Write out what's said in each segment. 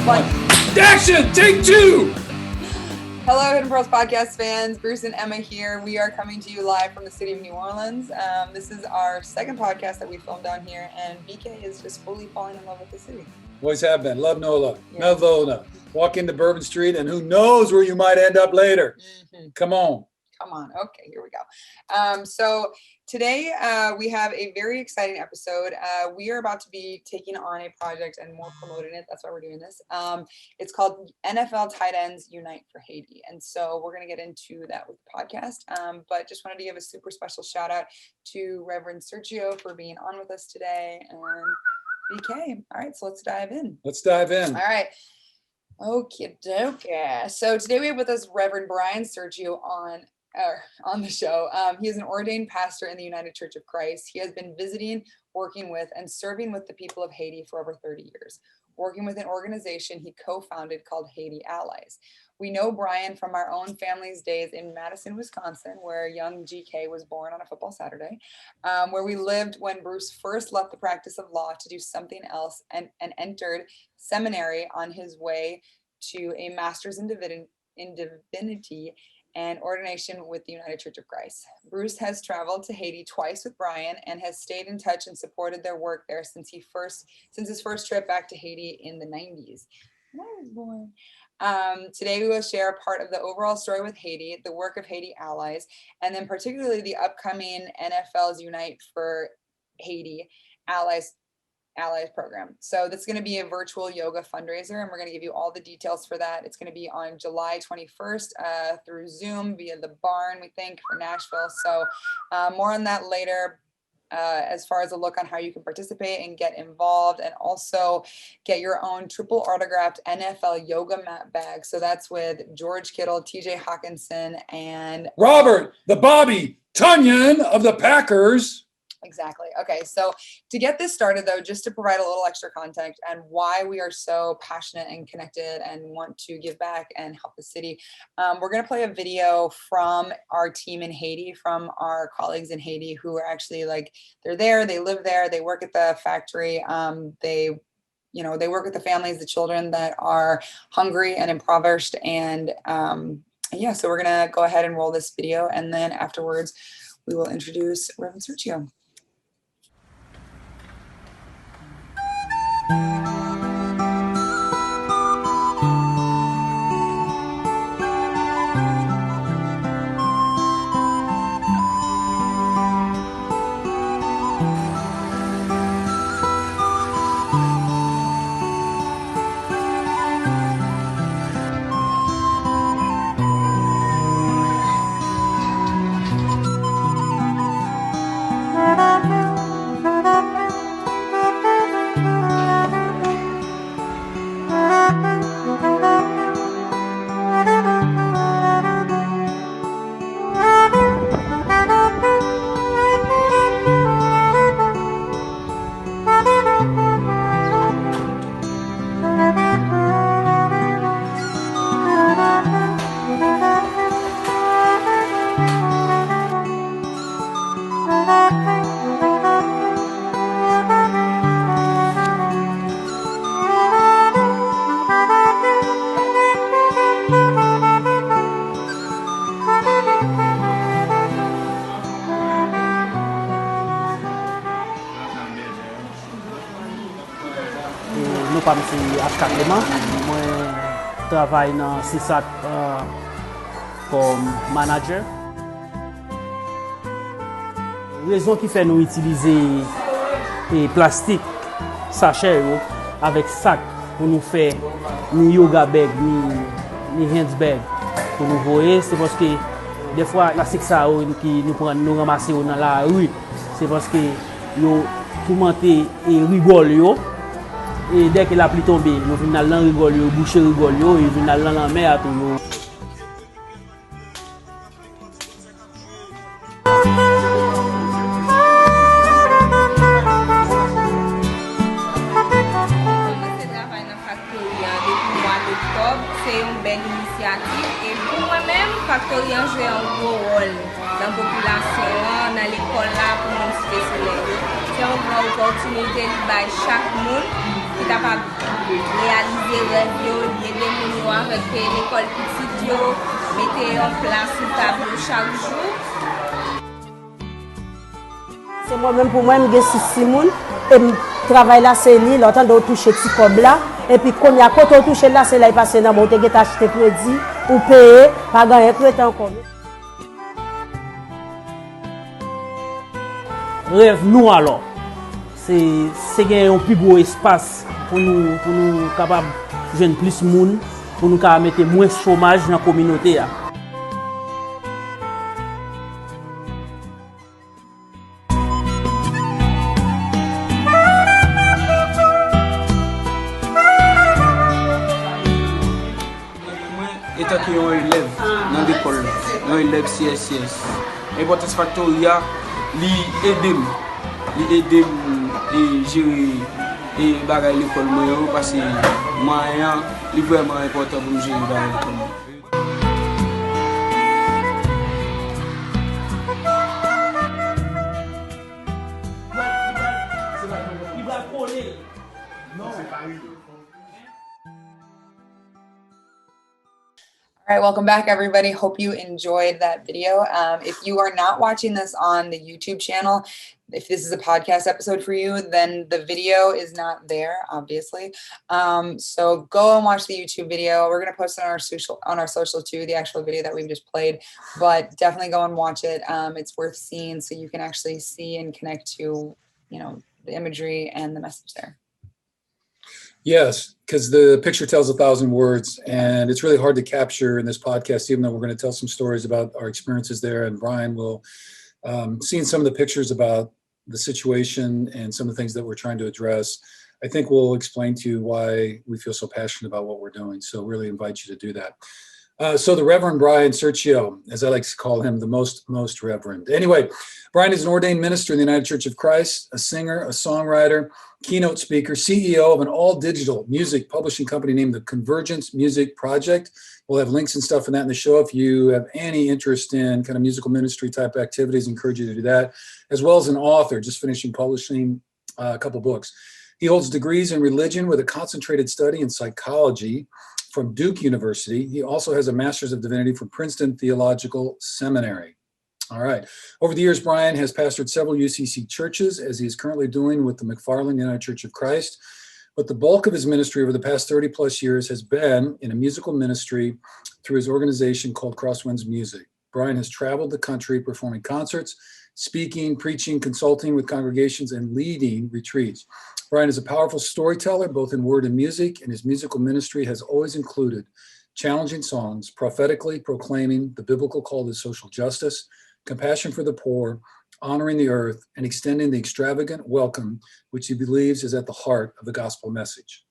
one. Action! Take two! Hello, Hidden Pearls podcast fans. Bruce and Emma here. We are coming to you live from the city of New Orleans. This is our second podcast that we filmed down here, and BK is just fully falling in love with the city. Always have been. Love Nola. Yeah. Nola. Walk into Bourbon Street, and who knows where you might end up later. Mm-hmm. Come on. Okay, here we go. So today we have a very exciting episode. We are about to be taking on a project and more promoting it. That's why we're doing this. It's called NFL Tight Ends Unite for Haiti. And so we're going to get into that with the podcast. But just wanted to give a super special shout out to Reverend Sirchio for being on with us today. And BK. All right, so let's dive in. All right. Okay, dokie. So today we have with us Reverend Bryan Sirchio on the show. He is an ordained pastor in the United Church of Christ. He has been visiting, working with, and serving with the people of Haiti for over 30 years, working with an organization he co-founded called Haiti Allies. We know Bryan from our own family's days in Madison, Wisconsin, where young GK was born on a football Saturday, where we lived when Bruce first left the practice of law to do something else and entered seminary on his way to a master's in divinity and ordination with the United Church of Christ. Bruce has traveled to Haiti twice with Bryan and has stayed in touch and supported their work there since his first trip back to Haiti in the 90s. When I was born. Today we will share a part of the overall story with Haiti, the work of Haiti Allies, and then particularly the upcoming NFL's Unite for Haiti Allies program. So that's going to be a virtual yoga fundraiser, and we're going to give you all the details for that. It's going to be on July 21st through Zoom via the Barn, we think, for Nashville. So more on that later. As far as a look on how you can participate and get involved, and also get your own triple autographed NFL yoga mat bag. So that's with George Kittle, TJ Hockenson, and Robert the Bobby Tonyan of the Packers. Exactly. Okay. So to get this started, though, just to provide a little extra context and why we are so passionate and connected and want to give back and help the city, we're going to play a video from our team in Haiti, from our colleagues in Haiti who are actually they're there, they live there, they work at the factory. They work with the families, the children that are hungry and impoverished. And so we're going to go ahead and roll this video. And then afterwards, we will introduce Reverend Sirchio. Je suis H4 Clément. Je travaille dans CISAT comme manager. La raison qui fait nous utiliser plastique, sachet avec sac pour nous faire ni yoga bag, ni handbag pour nous voyer, c'est parce que des fois plastique ça qui nous ramasser dans la rue, c'est parce que yo tout monter et rigole yo. Et dès que la pluie tombe, nous venons dans la rigole, boucher rigole, et venons dans la mer à tout. C'est une belle initiative et pour moi-même, Factory a joué un gros rôle dans la population, dans l'école là, pour nous citer sur les se yon gran opotunite li bay chak moun ki kapab realize rev yo, yede moun yo avèk l'ekol pitit yo, mette yon plas sou tablo chak jou. Se moi-même pour moi, je suis Simon et je travaille là, c'est lui, l'autre de toucher petit comme là. Et puis quand il y a quand on touche là, c'est là il passe dans mon t'es acheté produit ou payer, pas gagner crédit encore. Rêve nous alors, c'est gagner un plus gros espace pour nous capables de joindre plus de monde, pour nous capable mettre moins de chômage dans la communauté. Etan ki yon élève dans l'école, yon élève CSCS. Importance factoria li edem et gérer et bagay l'école moi parce que moyen li vraiment important pour gérer bagay l'école. All right, welcome back, everybody. Hope you enjoyed that video. If you are not watching this on the YouTube channel, if this is a podcast episode for you, then the video is not there, obviously. So go and watch the YouTube video. We're gonna post it on our social too, the actual video that we've just played. But definitely go and watch it. It's worth seeing so you can actually see and connect to, the imagery and the message there. Yes, because the picture tells 1,000 words, and it's really hard to capture in this podcast, even though we're going to tell some stories about our experiences there. And Bryan will, seeing some of the pictures about the situation and some of the things that we're trying to address, I think we'll explain to you why we feel so passionate about what we're doing. So really invite you to do that. So the Reverend Bryan Sirchio, as I like to call him, the most reverend. Anyway, Bryan is an ordained minister in the United Church of Christ, a singer, a songwriter, keynote speaker, CEO of an all-digital music publishing company named the Convergence Music Project. We'll have links and stuff in that in the show. If you have any interest in kind of musical ministry type activities, I encourage you to do that, as well as an author, just finishing publishing a couple books. He holds degrees in religion with a concentrated study in psychology from Duke University. He also has a Master's of Divinity from Princeton Theological Seminary. All right. Over the years, Bryan has pastored several UCC churches, as he is currently doing with the McFarland United Church of Christ. But the bulk of his ministry over the past 30 plus years has been in a musical ministry through his organization called Crosswinds Music. Bryan has traveled the country performing concerts, speaking, preaching, consulting with congregations, and leading retreats. Bryan is a powerful storyteller, both in word and music, and his musical ministry has always included challenging songs, prophetically proclaiming the biblical call to social justice, compassion for the poor, honoring the earth, and extending the extravagant welcome, which he believes is at the heart of the gospel message.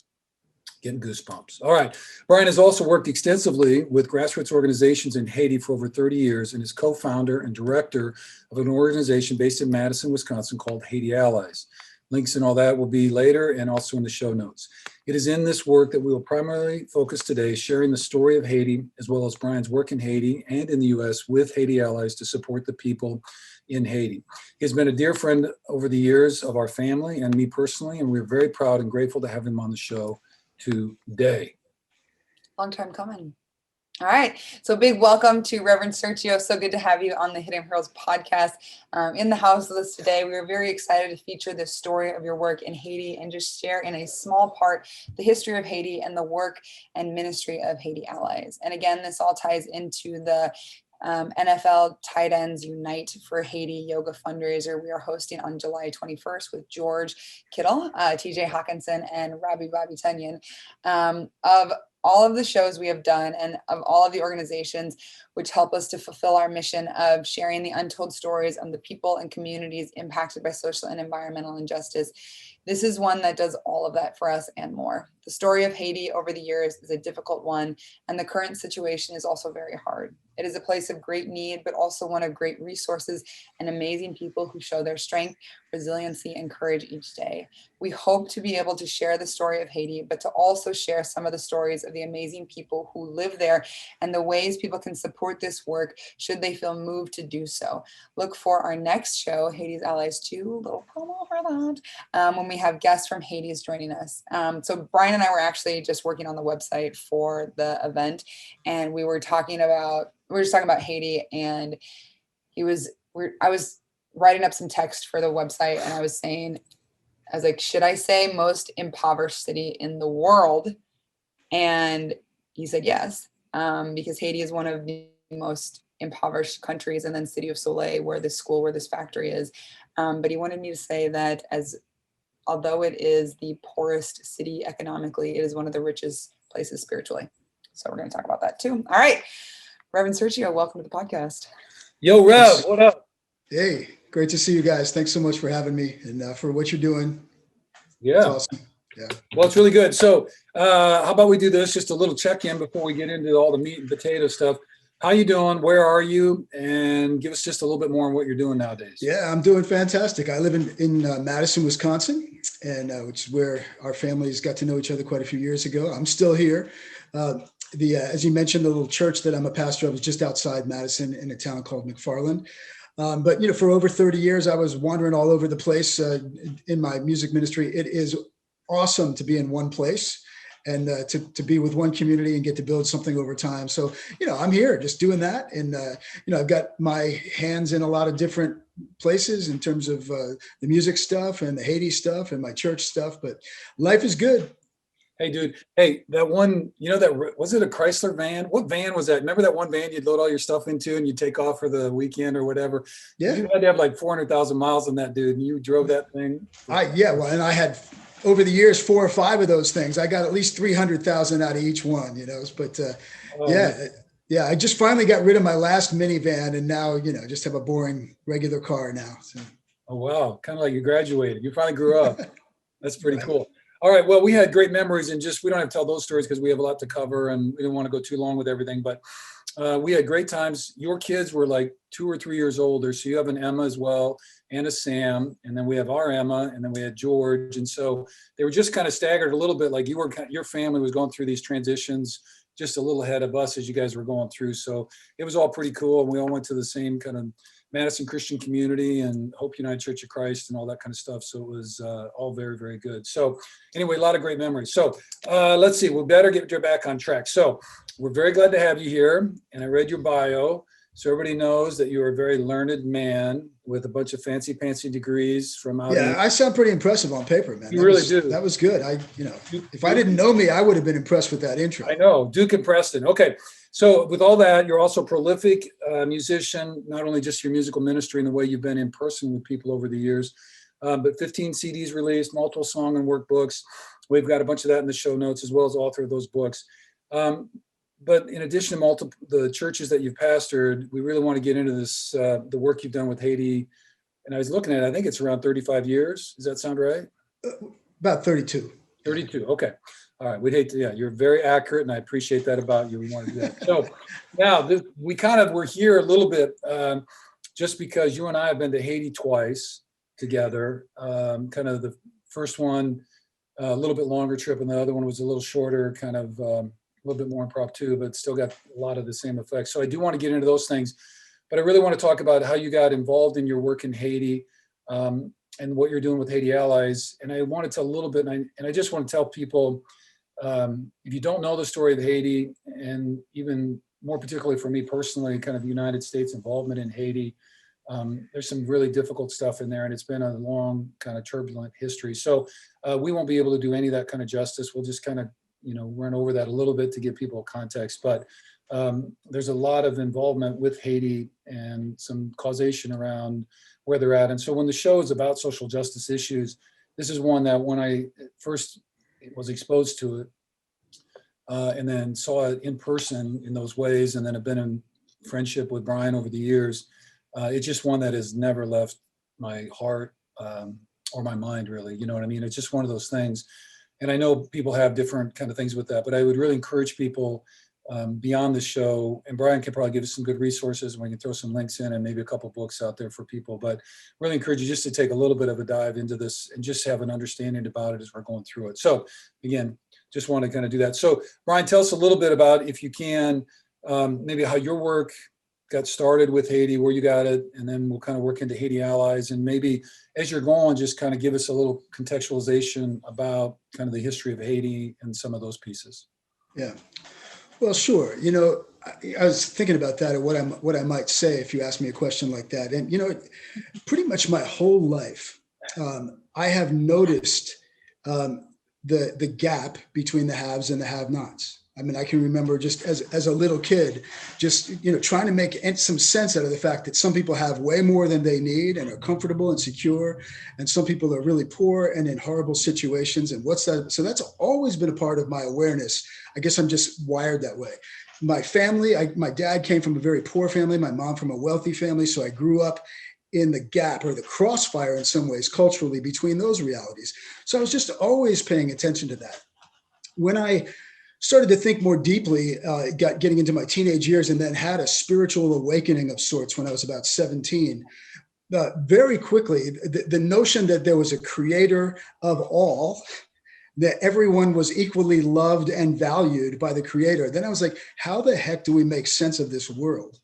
Getting goosebumps. All right. Bryan has also worked extensively with grassroots organizations in Haiti for over 30 years and is co-founder and director of an organization based in Madison, Wisconsin called Haiti Allies. Links and all that will be later and also in the show notes. It is in this work that we will primarily focus today, sharing the story of Haiti, as well as Bryan's work in Haiti and in the U.S. with Haiti Allies to support the people in Haiti. He has been a dear friend over the years of our family and me personally, and we're very proud and grateful to have him on the show today. Long time coming. All right. So big welcome to Reverend Sirchio. So good to have you on the Hidden Heroes podcast. In the house with us today, we are very excited to feature the story of your work in Haiti and just share in a small part the history of Haiti and the work and ministry of Haiti Allies. And again, this all ties into the NFL Tight Ends Unite for Haiti yoga fundraiser we are hosting on July 21st with George Kittle, TJ Hockenson, and Bobby Tonyan. Of all of the shows we have done and of all of the organizations which help us to fulfill our mission of sharing the untold stories of the people and communities impacted by social and environmental injustice, This is one that does all of that for us and more. The story of Haiti over the years is a difficult one, and the current situation is also very hard. It is a place of great need, but also one of great resources and amazing people who show their strength, resiliency, and courage each day. We hope to be able to share the story of Haiti, but to also share some of the stories of the amazing people who live there and the ways people can support this work should they feel moved to do so. Look for our next show, Haiti's Allies 2, little promo for that, when we have guests from Haiti's joining us. So Bryan and I were actually just working on the website for the event, and we were just talking about Haiti, and I was writing up some text for the website, and I was like, should I say most impoverished city in the world? And he said yes, because Haiti is one of the most impoverished countries, and then City of Soleil, where this factory is. But he wanted me to say that although it is the poorest city economically, it is one of the richest places spiritually. So we're going to talk about that too. All right. Reverend Sirchio, welcome to the podcast. Yo, Rev, what up? Hey, great to see you guys. Thanks so much for having me and for what you're doing. Yeah. It's awesome. Yeah. Well, it's really good. So how about we do this, just a little check-in before we get into all the meat and potato stuff. How you doing? Where are you? And give us just a little bit more on what you're doing nowadays. Yeah, I'm doing fantastic. I live in Madison, Wisconsin, and which is where our families got to know each other quite a few years ago. I'm still here. As you mentioned, the little church that I'm a pastor of is just outside Madison in a town called McFarland. But, for over 30 years, I was wandering all over the place in my music ministry. It is awesome to be in one place and to be with one community and get to build something over time. So, I'm here just doing that. And, I've got my hands in a lot of different places in terms of the music stuff and the Haiti stuff and my church stuff, but life is good. Hey, dude. Hey, that one, was it a Chrysler van? What van was that? Remember that one van you'd load all your stuff into and you'd take off for the weekend or whatever? Yeah. You had to have like 400,000 miles on that, dude. And you drove that thing. And I had over the years 4 or 5 of those things. I got at least 300,000 out of each one, but I just finally got rid of my last minivan and now, just have a boring regular car now. So. Oh, wow. Kind of like you graduated. You finally grew up. That's pretty cool. All right. Well, we had great memories, and we don't have to tell those stories because we have a lot to cover and we didn't want to go too long with everything, but we had great times. Your kids were like 2 or 3 years older. So you have an Emma as well and a Sam, and then we have our Emma, and then we had George. And so they were just kind of staggered a little bit. Like your family was going through these transitions just a little ahead of us as you guys were going through. So it was all pretty cool. And we all went to the same kind of Madison Christian community and Hope United Church of Christ and all that kind of stuff. So it was all very, very good. So anyway, a lot of great memories. So let's see, we better get back on track. So we're very glad to have you here. And I read your bio. So everybody knows that you're a very learned man with a bunch of fancy degrees from out. Yeah, I sound pretty impressive on paper, man. You really do. That was good. If I didn't know me, I would have been impressed with that intro. I know, Duke and Preston. Okay. So with all that, you're also a prolific musician, not only just your musical ministry and the way you've been in person with people over the years, but 15 CDs released, multiple song and workbooks. We've got a bunch of that in the show notes, as well as author of those books. But in addition to the churches that you've pastored, we really want to get into this, the work you've done with Haiti. And I was looking at it, I think it's around 35 years. Does that sound right? About 32. 32. Okay. All right. We'd hate to, you're very accurate, and I appreciate that about you. We want to do that. So now we're here a little bit just because you and I have been to Haiti twice together. Kind of the first one, a little bit longer trip, and the other one was a little shorter, kind of a little bit more impromptu, but still got a lot of the same effects. So I do want to get into those things, but I really want to talk about how you got involved in your work in Haiti and what you're doing with Haiti Allies. And I want to tell a little bit, and I just want to tell people, if you don't know the story of Haiti, and even more particularly for me personally, kind of the United States involvement in Haiti, there's some really difficult stuff in there, and it's been a long kind of turbulent history. So we won't be able to do any of that kind of justice. We'll just kind of, run over that a little bit to give people context. But there's a lot of involvement with Haiti and some causation around where they're at. And so when the show is about social justice issues, this is one that when I first was exposed to it and then saw it in person in those ways, and then have been in friendship with Bryan over the years, it's just one that has never left my heart. or my mind, really. You know what I mean? It's just one of those things. And I know people have different kind of things with that, but I would really encourage people beyond the show, and Bryan can probably give us some good resources, and we can throw some links in and maybe a couple books out there for people, but really encourage you just to take a little bit of a dive into this and just have an understanding about it as we're going through it. So again, just want to kind of do that. So Bryan, tell us a little bit about, if you can, maybe how your work got started with Haiti, where you got it, and then we'll kind of work into Haiti Allies, and maybe as you're going, just kind of give us a little contextualization about kind of the history of Haiti and some of those pieces. Yeah. Well, sure. You know, I was thinking about that, and what I might say if you ask me a question like that. And, you know, pretty much my whole life, I have noticed the gap between the haves and the have-nots. I mean, I can remember just as a little kid, just, you know, trying to make some sense out of the fact that some people have way more than they need and are comfortable and secure, and some people are really poor and in horrible situations. And what's that? So that's always been a part of my awareness. I guess I'm just wired that way. My family, my dad came from a very poor family, my mom from a wealthy family. So I grew up in the gap, or the crossfire in some ways culturally, between those realities. So I was just always paying attention to that. When I started to think more deeply, getting into my teenage years, and then had a spiritual awakening of sorts when I was about 17. Very quickly, the notion that there was a creator of all, that everyone was equally loved and valued by the creator. Then I was like, how the heck do we make sense of this world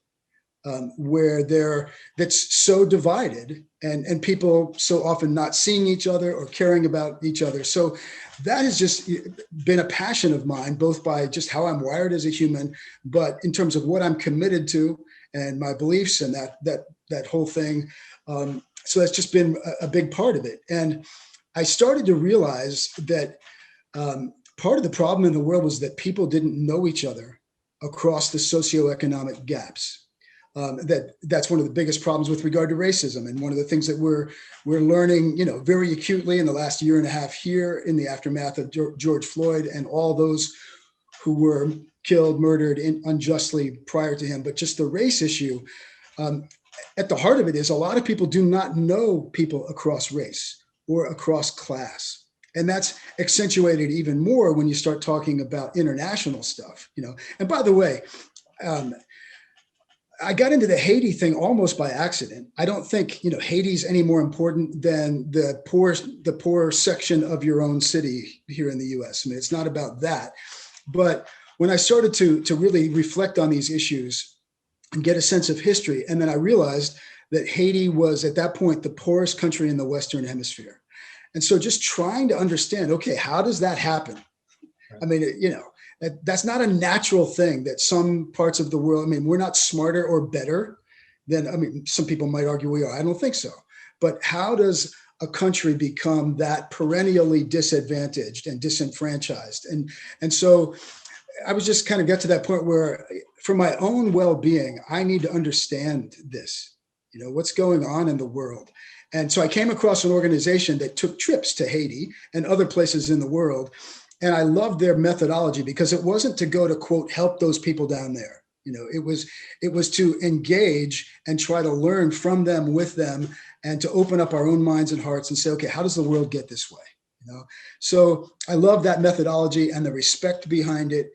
that's so divided, and people so often not seeing each other or caring about each other? So that has just been a passion of mine, both by just how I'm wired as a human, but in terms of what I'm committed to and my beliefs and that whole thing. So that's just been a big part of it. And I started to realize that part of the problem in the world was that people didn't know each other across the socioeconomic gaps. That's one of the biggest problems with regard to racism, and one of the things that we're learning, you know, very acutely in the last year and a half here in the aftermath of George Floyd and all those who were killed, murdered unjustly prior to him. But just the race issue, at the heart of it is a lot of people do not know people across race or across class. And that's accentuated even more when you start talking about international stuff, you know. And by the way, I got into the Haiti thing almost by accident. I don't think, you know, Haiti's any more important than the poor section of your own city here in the US. I mean, it's not about that. But when I started to really reflect on these issues and get a sense of history, and then I realized that Haiti was at that point the poorest country in the Western Hemisphere. And so just trying to understand, okay, how does that happen? I mean, you know, that's not a natural thing that some parts of the world, I mean, we're not smarter or better than, I mean, some people might argue we are. I don't think so. But how does a country become that perennially disadvantaged and disenfranchised? And so I was just kind of got to that point where for my own well-being, I need to understand this, you know, what's going on in the world. And so I came across an organization that took trips to Haiti and other places in the world. And I loved their methodology because it wasn't to go to, quote, help those people down there. You know, it was to engage and try to learn from them, with them, and to open up our own minds and hearts and say, okay, how does the world get this way? You know, so I love that methodology and the respect behind it.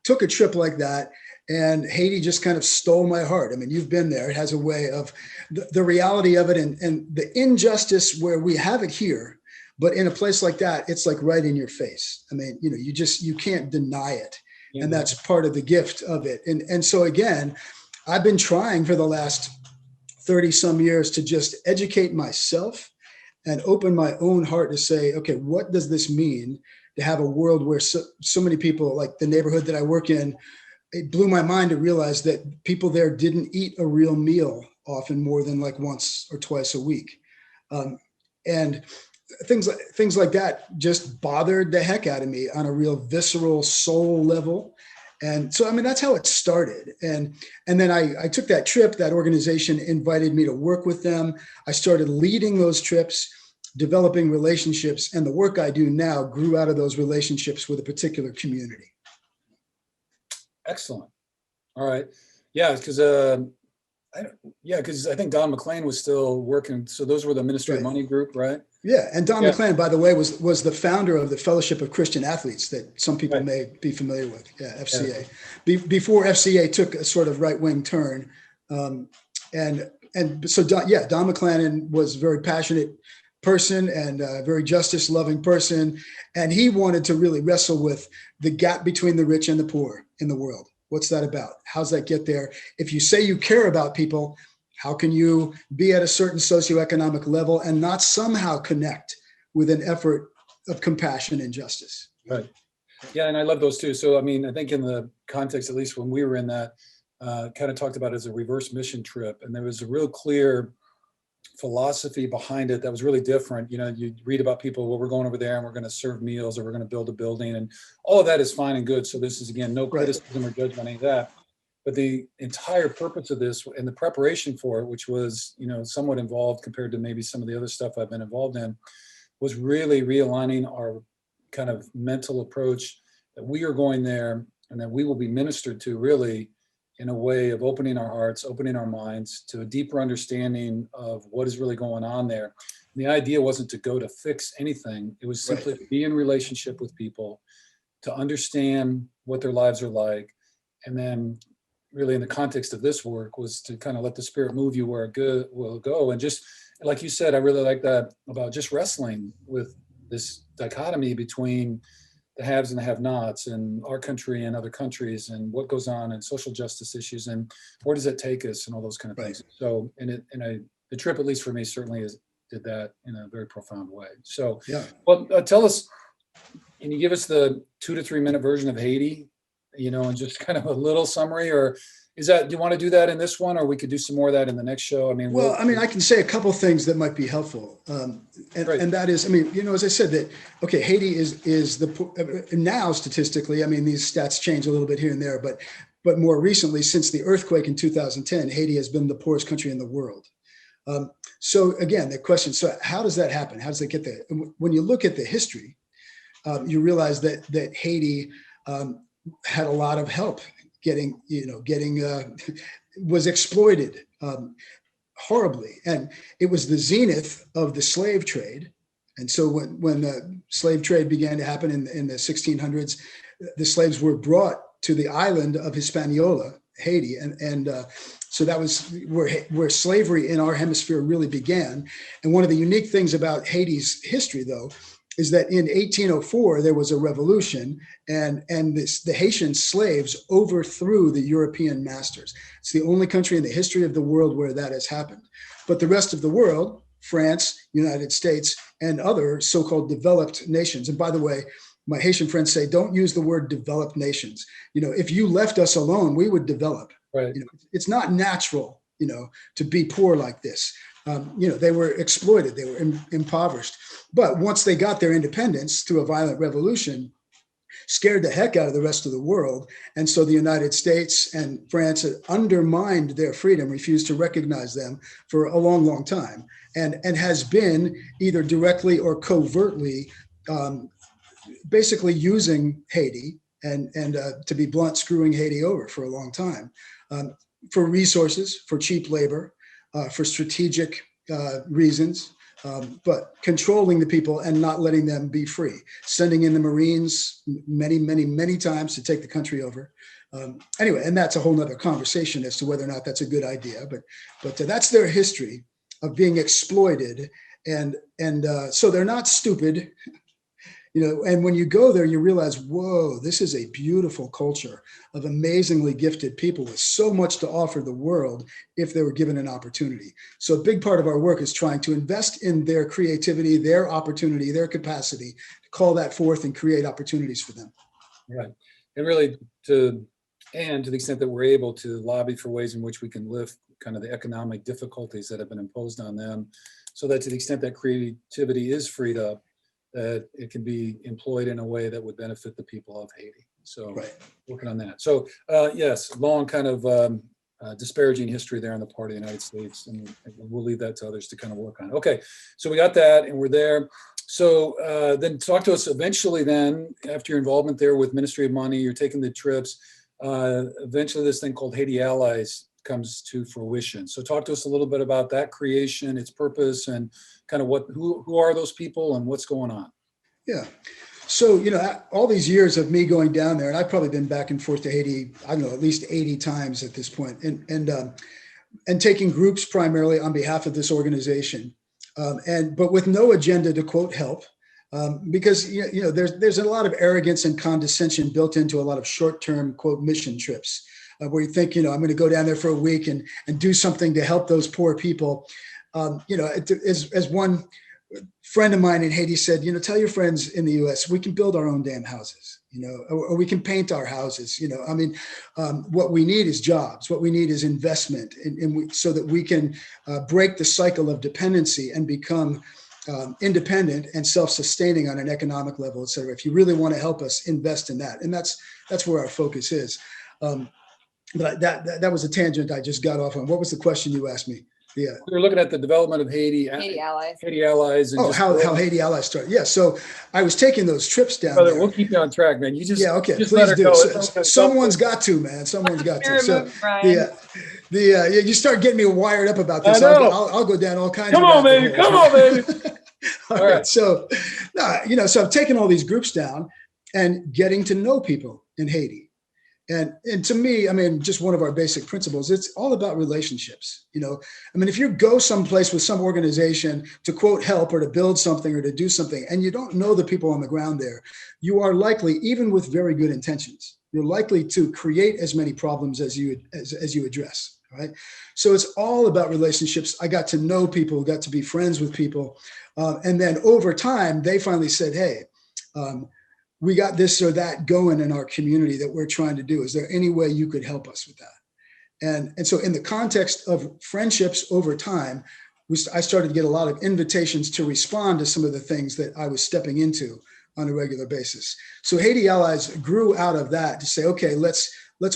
Took a trip like that, and Haiti just kind of stole my heart. I mean, you've been there. It has a way of the reality of it and the injustice where we have it here. But in a place like that, it's like right in your face. I mean, you know, you can't deny it. Yeah. And that's part of the gift of it. And so again, I've been trying for the last 30 some years to just educate myself and open my own heart to say, okay, what does this mean to have a world where so many people, like the neighborhood that I work in, it blew my mind to realize that people there didn't eat a real meal often more than like once or twice a week. And things like that just bothered the heck out of me on a real visceral soul level. And so, I mean, that's how it started. And then I took that trip. That organization invited me to work with them. I started leading those trips, developing relationships, and the work I do now grew out of those relationships with a particular community. Excellent. All right. Yeah, because I think Don McLean was still working. So those were the Ministry of Money group, right? Yeah, and Don McClan, by the way, was the founder of the Fellowship of Christian Athletes that some people may be familiar with. Yeah, FCA. Before FCA took a sort of right-wing turn, and so Don McClan was a very passionate person and a very justice-loving person, and he wanted to really wrestle with the gap between the rich and the poor in the world. What's that about? How's that get there? If you say you care about people, how can you be at a certain socioeconomic level and not somehow connect with an effort of compassion and justice? Right. Yeah, and I love those too. So, I mean, I think in the context, at least when we were in that, kind of talked about it as a reverse mission trip, and there was a real clear philosophy behind it that was really different. You know, you read about people, well, we're going over there and we're going to serve meals or we're going to build a building, and all of that is fine and good. So this is, again, no criticism or judgment, any of that. But the entire purpose of this and the preparation for it, which was, you know, somewhat involved compared to maybe some of the other stuff I've been involved in, was really realigning our kind of mental approach that we are going there and that we will be ministered to really in a way of opening our hearts, opening our minds to a deeper understanding of what is really going on there. And the idea wasn't to go to fix anything. It was simply to be in relationship with people, to understand what their lives are like, and then really in the context of this work was to kind of let the Spirit move you where it will go. And just like you said, I really like that about just wrestling with this dichotomy between the haves and the have-nots and our country and other countries and what goes on and social justice issues and where does it take us and all those kind of things. So, the trip, at least for me, certainly did that in a very profound way. So, well, tell us, can you give us the 2 to 3 minute version of Haiti? You know, and just kind of a little summary, or do you want to do that in this one, or we could do some more of that in the next show? I mean, I can say a couple things that might be helpful. And that is, I mean, you know, as I said, that, okay, Haiti is now statistically, I mean, these stats change a little bit here and there, but more recently, since the earthquake in 2010, Haiti has been the poorest country in the world. So again, the question, so how does that happen? How does it get there? And when you look at the history, you realize that Haiti, had a lot of help was exploited horribly. And it was the zenith of the slave trade. And so when the slave trade began to happen in the 1600s, the slaves were brought to the island of Hispaniola, Haiti. And so that was where slavery in our hemisphere really began. And one of the unique things about Haiti's history, though, is that in 1804, there was a revolution and the Haitian slaves overthrew the European masters. It's the only country in the history of the world where that has happened. But the rest of the world, France, United States, and other so-called developed nations. And by the way, my Haitian friends say, don't use the word developed nations. You know, if you left us alone, we would develop. Right. You know, it's not natural, you know, to be poor like this. You know, they were exploited, they were impoverished. But once they got their independence through a violent revolution, scared the heck out of the rest of the world. And so the United States and France undermined their freedom, refused to recognize them for a long, long time, and has been either directly or covertly basically using Haiti and to be blunt, screwing Haiti over for a long time for resources, for cheap labor, for strategic reasons, but controlling the people and not letting them be free, sending in the Marines many, many, many times to take the country over. Anyway, and that's a whole nother conversation as to whether or not that's a good idea, but that's their history of being exploited. And so they're not stupid. You know, and when you go there, you realize, whoa, this is a beautiful culture of amazingly gifted people with so much to offer the world if they were given an opportunity. So a big part of our work is trying to invest in their creativity, their opportunity, their capacity to call that forth and create opportunities for them. Right. And really to the extent that we're able to lobby for ways in which we can lift kind of the economic difficulties that have been imposed on them, so that to the extent that creativity is freed up, that it can be employed in a way that would benefit the people of Haiti. So working on that. So yes, long kind of disparaging history there on the part of the United States, and we'll leave that to others to kind of work on. Okay, so we got that and we're there. So then talk to us eventually then, after your involvement there with Ministry of Money, you're taking the trips, eventually this thing called Haiti Allies comes to fruition. So talk to us a little bit about that creation, its purpose, and kind of who are those people and what's going on? Yeah. So, all these years of me going down there, and I've probably been back and forth to Haiti, I don't know, at least 80 times at this point, and taking groups primarily on behalf of this organization, but with no agenda to quote help, because there's a lot of arrogance and condescension built into a lot of short-term quote mission trips, where you think, I'm going to go down there for a week and do something to help those poor people. As one friend of mine in Haiti said, tell your friends in the U.S. we can build our own damn houses, or we can paint our houses. What we need is jobs. What we need is investment, so that we can break the cycle of dependency and become independent and self-sustaining on an economic level, et cetera. If you really want to help us, invest in that, and that's where our focus is. But that was a tangent I just got off on. What was the question you asked me? Yeah. We were looking at the development of Haiti Allies. Haiti Allies. And how Haiti Allies started. Yeah. So I was taking those trips down Brother, there. we'll keep you on track, man. You just, okay, just please let her do. go. So, someone's got to, man. Someone's got to. So you start getting me wired up about this. I know. I'll go down all kinds Come of on, baby. holes. Come on, baby. all right. So, so I'm taking all these groups down and getting to know people in Haiti. And to me, just one of our basic principles, it's all about relationships. If you go someplace with some organization to quote help or to build something or to do something, and you don't know the people on the ground there, you are likely, even with very good intentions, you're likely to create as many problems as you address. Right. So it's all about relationships. I got to know people, got to be friends with people. And then over time, they finally said, hey, we got this or that going in our community that we're trying to do. Is there any way you could help us with that? And so in the context of friendships over time, I started to get a lot of invitations to respond to some of the things that I was stepping into on a regular basis. So Haiti Allies grew out of that to say, okay, let's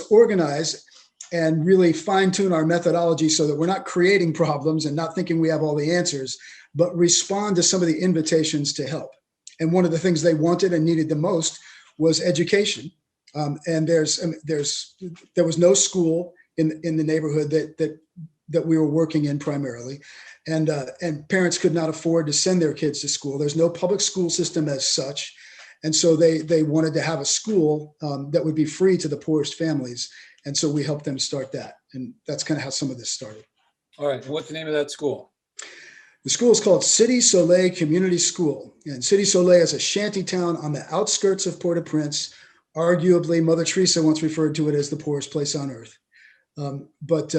organize and really fine tune our methodology so that we're not creating problems and not thinking we have all the answers, but respond to some of the invitations to help. And one of the things they wanted and needed the most was education. And there was no school in the neighborhood that we were working in primarily, and parents could not afford to send their kids to school. There's no public school system as such, and so they wanted to have a school that would be free to the poorest families. And so we helped them start that, and that's kind of how some of this started. All right, and what's the name of that school? The school is called City Soleil Community School. And City Soleil is a shanty town on the outskirts of Port-au-Prince. Arguably, Mother Teresa once referred to it as the poorest place on earth. But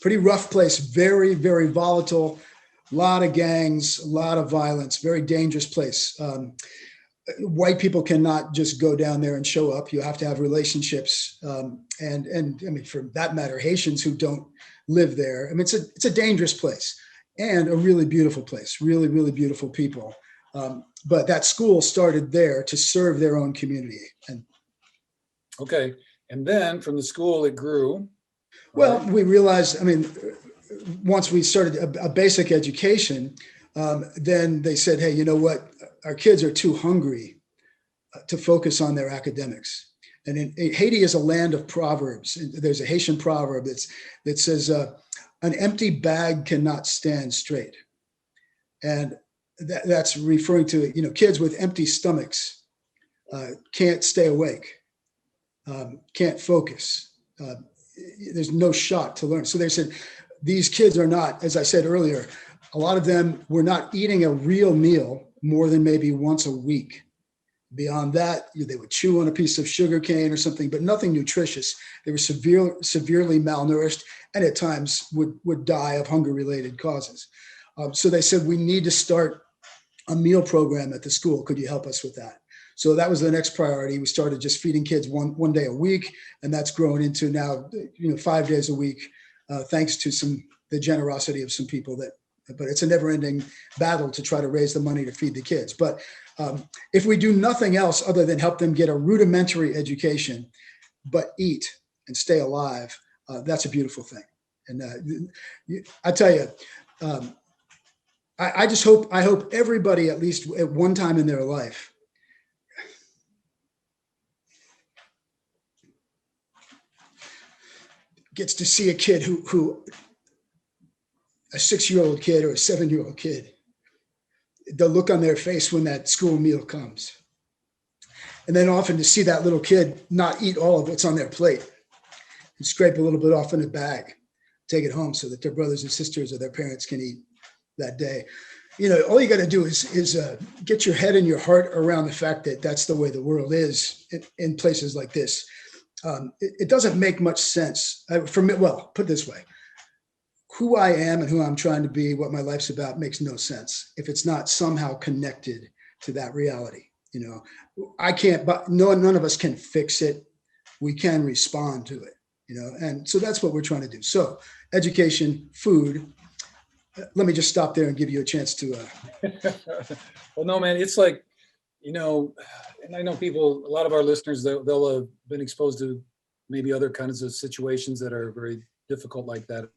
pretty rough place, very, very volatile, a lot of gangs, a lot of violence, very dangerous place. White people cannot just go down there and show up. You have to have relationships. And for that matter, Haitians who don't live there. It's a dangerous place. And a really beautiful place, really, really beautiful people. But that school started there to serve their own community. Okay. And then from the school, it grew. Well, we realized, once we started a basic education, then they said, hey, you know what? Our kids are too hungry to focus on their academics. And Haiti is a land of proverbs. There's a Haitian proverb that says, an empty bag cannot stand straight. And that's referring to, kids with empty stomachs can't stay awake, can't focus. There's no shot to learn. So they said, these kids are not, as I said earlier, a lot of them were not eating a real meal more than maybe once a week. Beyond that, they would chew on a piece of sugar cane or something, but nothing nutritious. They were severely malnourished and at times would die of hunger-related causes. So they said, we need to start a meal program at the school. Could you help us with that? So that was the next priority. We started just feeding kids one day a week, and that's grown into now 5 days a week, thanks to the generosity of some people but it's a never-ending battle to try to raise the money to feed the kids. But if we do nothing else other than help them get a rudimentary education, but eat and stay alive, that's a beautiful thing. And I tell you, I hope everybody, at least at one time in their life, gets to see a kid who a 6-year-old kid or a 7-year-old kid the look on their face when that school meal comes. And then often to see that little kid not eat all of what's on their plate and scrape a little bit off in a bag, take it home so that their brothers and sisters or their parents can eat that day. All you got to do is get your head and your heart around the fact that that's the way the world is in places like this. It doesn't make much sense for me. Well, put it this way. Who I am and who I'm trying to be, what my life's about, makes no sense if it's not somehow connected to that reality. I can't, but none of us can fix it. We can respond to it, and so that's what we're trying to do. So education, food. Let me just stop there and give you a chance to. Well, no, man, it's like, and I know people, a lot of our listeners, they'll have been exposed to maybe other kinds of situations that are very difficult like that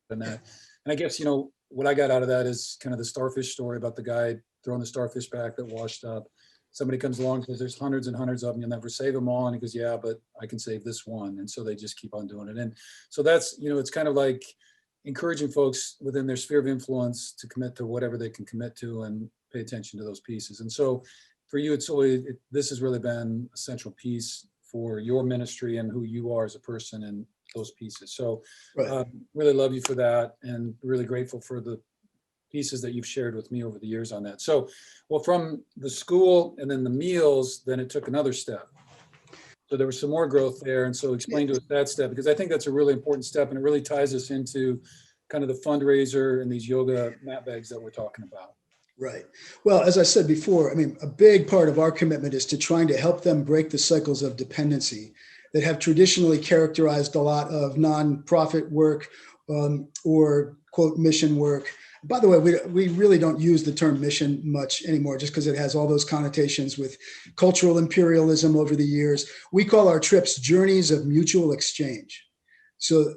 and that. And I guess, what I got out of that is kind of the starfish story about the guy throwing the starfish back that washed up. Somebody comes along and says, there's hundreds and hundreds of them. You'll never save them all. And he goes, yeah, but I can save this one. And so they just keep on doing it. And so that's, it's kind of like encouraging folks within their sphere of influence to commit to whatever they can commit to and pay attention to those pieces. And so for you, this has really been a central piece for your ministry and who you are as a person and those pieces. So Right. Really love you for that and really grateful for the pieces that you've shared with me over the years on that. So, well, from the school and then the meals, then it took another step. So there was some more growth there. And so explain to us that step, because I think that's a really important step and it really ties us into kind of the fundraiser and these yoga mat bags that we're talking about. Right. Well, as I said before, a big part of our commitment is to trying to help them break the cycles of dependency that have traditionally characterized a lot of nonprofit work or quote mission work. By the way, we really don't use the term mission much anymore just because it has all those connotations with cultural imperialism over the years. We call our trips journeys of mutual exchange. So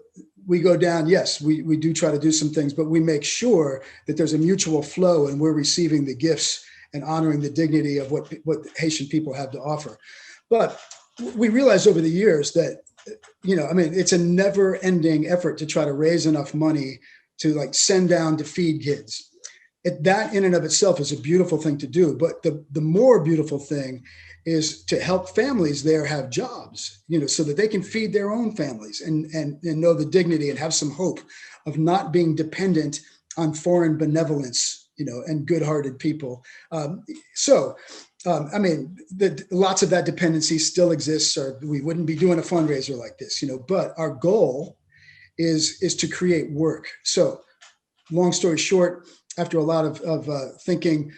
we go down, yes, we do try to do some things, but we make sure that there's a mutual flow and we're receiving the gifts and honoring the dignity of what Haitian people have to offer. But we realized over the years that, it's a never ending effort to try to raise enough money to send down to feed kids. That in and of itself is a beautiful thing to do. But the more beautiful thing is to help families there have jobs, so that they can feed their own families and know the dignity and have some hope of not being dependent on foreign benevolence, and good-hearted people. Lots of that dependency still exists, or we wouldn't be doing a fundraiser like this, but our goal is to create work. So long story short, after a lot of thinking,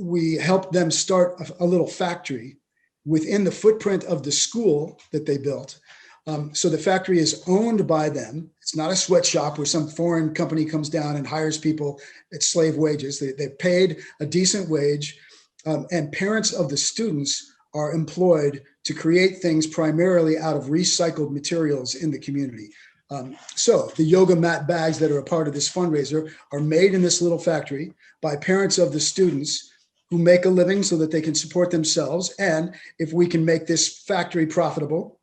we helped them start a little factory within the footprint of the school that they built. So the factory is owned by them. It's not a sweatshop where some foreign company comes down and hires people at slave wages. They paid a decent wage, and parents of the students are employed to create things primarily out of recycled materials in the community. So the yoga mat bags that are a part of this fundraiser are made in this little factory by parents of the students who make a living so that they can support themselves. And if we can make this factory profitable,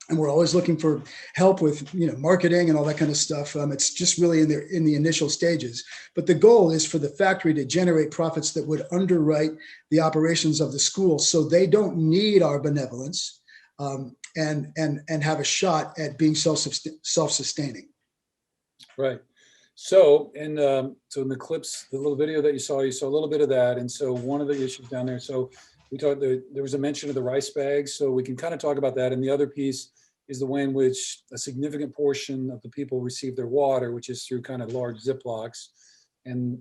and we're always looking for help with marketing and all that kind of stuff. It's just really in the initial stages. But the goal is for the factory to generate profits that would underwrite the operations of the school, so they don't need our benevolence. And have a shot at being self-sustaining. Right. So in the clips, the little video that you saw a little bit of that. And so one of the issues down there, so we talked, there was a mention of the rice bags. So we can kind of talk about that. And the other piece is the way in which a significant portion of the people receive their water, which is through kind of large Ziplocs. And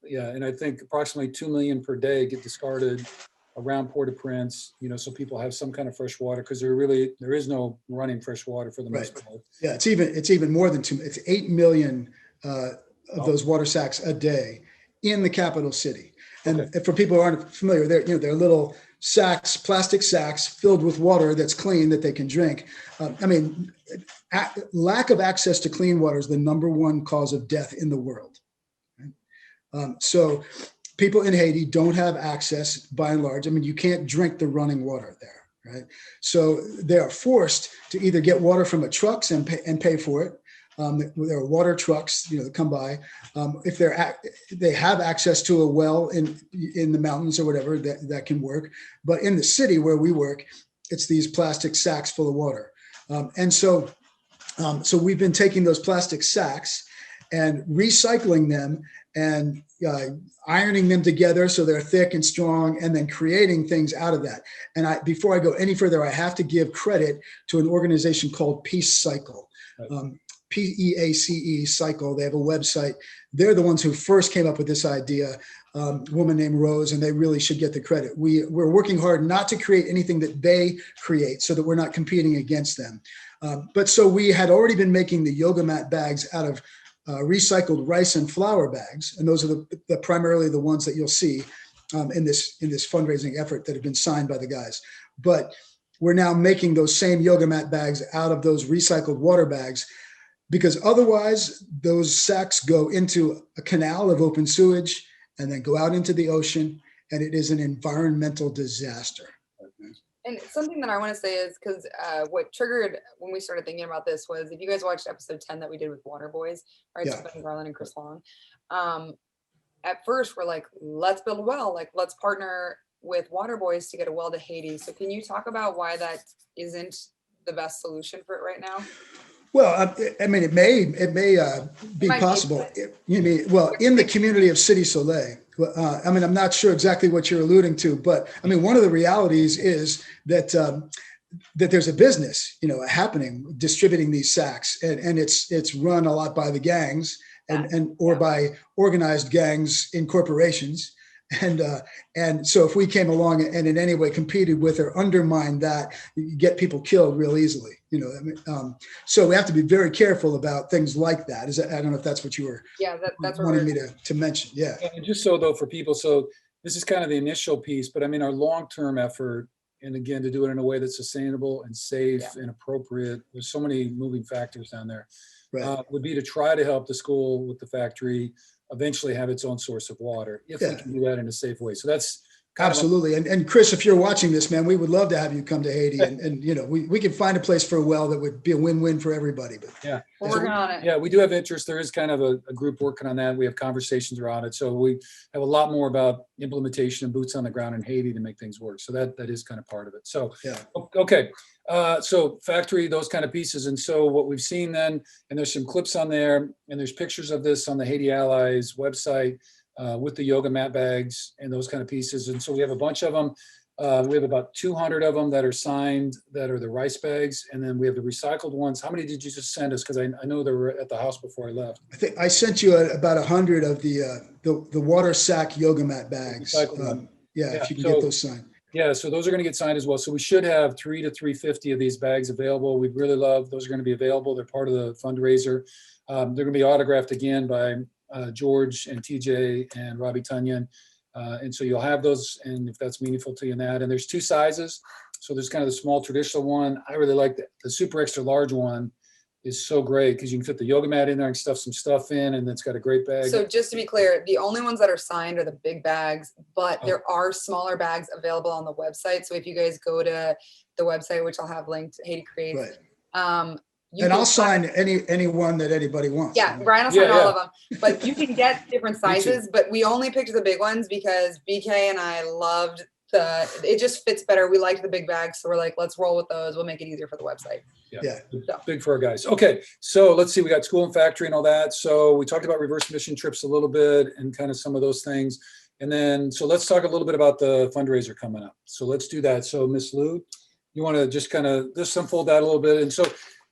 and I think approximately 2 million per day get discarded around Port-au-Prince, so people have some kind of fresh water, because there is no running fresh water for the most part. Yeah, it's even more than 2. It's 8 million of those water sacks a day in the capital city. And for people who aren't familiar, they're little sacks, plastic sacks filled with water that's clean that they can drink. Lack of access to clean water is the number one cause of death in the world. Right? So people in Haiti don't have access by and large. You can't drink the running water there, right? So they are forced to either get water from a trucks and pay for it, There are water trucks, that come by. If they have access to a well in the mountains or whatever, that can work. But in the city where we work, it's these plastic sacks full of water. So we've been taking those plastic sacks and recycling them and ironing them together so they're thick and strong, and then creating things out of that. And before I go any further, I have to give credit to an organization called Peace Cycle. PEACE Cycle. They have a website. They're the ones who first came up with this idea, woman named Rose, and they really should get the credit. We're working hard not to create anything that they create so that we're not competing against them. But so we had already been making the yoga mat bags out of recycled rice and flour bags. And those are the primarily the ones that you'll see in this fundraising effort that have been signed by the guys. But we're now making those same yoga mat bags out of those recycled water bags, because otherwise those sacks go into a canal of open sewage and then go out into the ocean, and it is an environmental disaster. And something that I want to say is, because what triggered when we started thinking about this was, if you guys watched episode 10 that we did with Water Boys, right? Yeah. So Ben Garland and Chris Long. At first we're like, let's build a well, like let's partner with Water Boys to get a well to Haiti. So can you talk about why that isn't the best solution for it right now? Well, I mean, it may be possible. You mean, well, in the community of City Soleil. I mean, I'm not sure exactly what you're alluding to, but I mean, one of the realities is that that there's a business, happening, distributing these sacks, and it's run a lot by the gangs or by organized gangs in corporations. And so if we came along and in any way competed with or undermined that, you get people killed real easily, so we have to be very careful about things like that. I don't know if that's what you were that's wanting me to mention. Yeah. And just so though, for people, so this is kind of the initial piece, but I mean, our long-term effort, and again, to do it in a way that's sustainable and safe and appropriate, there's so many moving factors down there, Right. Would be to try to help the school with the factory eventually have its own source of water, if we can do that in a safe way. So that's absolutely. And Chris, if you're watching this, man, we would love to have you come to Haiti, and we can find a place for a well that would be a win-win for everybody. But yeah, we're working on it. Yeah, we do have interest. There is kind of a group working on that. We have conversations around it. So we have a lot more about implementation and boots on the ground in Haiti to make things work. So that is kind of part of it. So, okay. So factory, those kind of pieces. And so what we've seen then, and there's some clips on there, and there's pictures of this on the Haiti Allies website with the yoga mat bags and those kind of pieces. And so we have a bunch of them. We have about 200 of them that are signed, that are the rice bags. And then we have the recycled ones. How many did you just send us? Because I know they were at the house before I left. I think I sent you about 100 of the water sack yoga mat bags. If you can get those signed. Yeah, so those are going to get signed as well. So we should have 300 to 350 of these bags available. We'd really love, those are going to be available. They're part of the fundraiser. They're going to be autographed again by George and TJ and Robbie Tonyan. And so you'll have those, and if that's meaningful to you in that. And there's two sizes. So there's kind of the small traditional one. I really like the super extra large one. Is so great because you can fit the yoga mat in there and stuff some stuff in, and it's got a great bag. So just to be clear, the only ones that are signed are the big bags, but there are smaller bags available on the website. So if you guys go to the website, which I'll have linked, Haiti Creates, and I'll sign any one that anybody wants. Yeah, Bryan will sign all of them, but you can get different sizes. But we only picked the big ones because BK and I loved it just fits better. We liked the big bags, so we're like, let's roll with those. We'll make it easier for the website. Yeah. Big for our guys. Okay, so let's see. We got school and factory and all that. So we talked about reverse mission trips a little bit and kind of some of those things. And then, so let's talk a little bit about the fundraiser coming up. So let's do that. So Miss Lou, you want to just kind of just unfold that a little bit. And so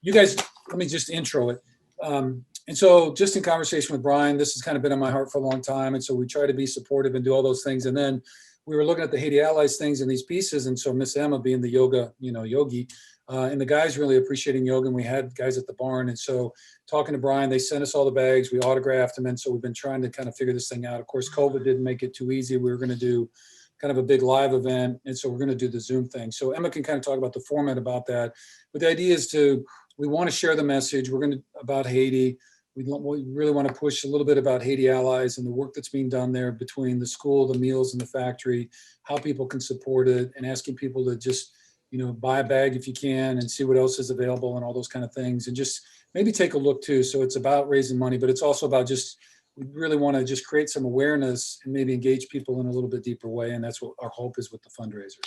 you guys, let me just intro it. And so just in conversation with Bryan, this has kind of been on my heart for a long time. And so we try to be supportive and do all those things. And then we were looking at the Haiti Allies things and these pieces. And so Miss Emma being the yoga, yogi, and the guys really appreciating yoga. And we had guys at the barn. And so talking to Bryan, they sent us all the bags, we autographed them. And so we've been trying to kind of figure this thing out. Of course, COVID didn't make it too easy. We were going to do kind of a big live event. And so we're going to do the Zoom thing. So Emma can kind of talk about the format about that. But the idea is we want to share the message. We're going to, about Haiti. We really want to push a little bit about Haiti Allies and the work that's being done there between the school, the meals, and the factory, how people can support it, and asking people to just buy a bag if you can and see what else is available and all those kind of things, and just maybe take a look too. So it's about raising money, but it's also about we really want to just create some awareness and maybe engage people in a little bit deeper way. And that's what our hope is with the fundraiser.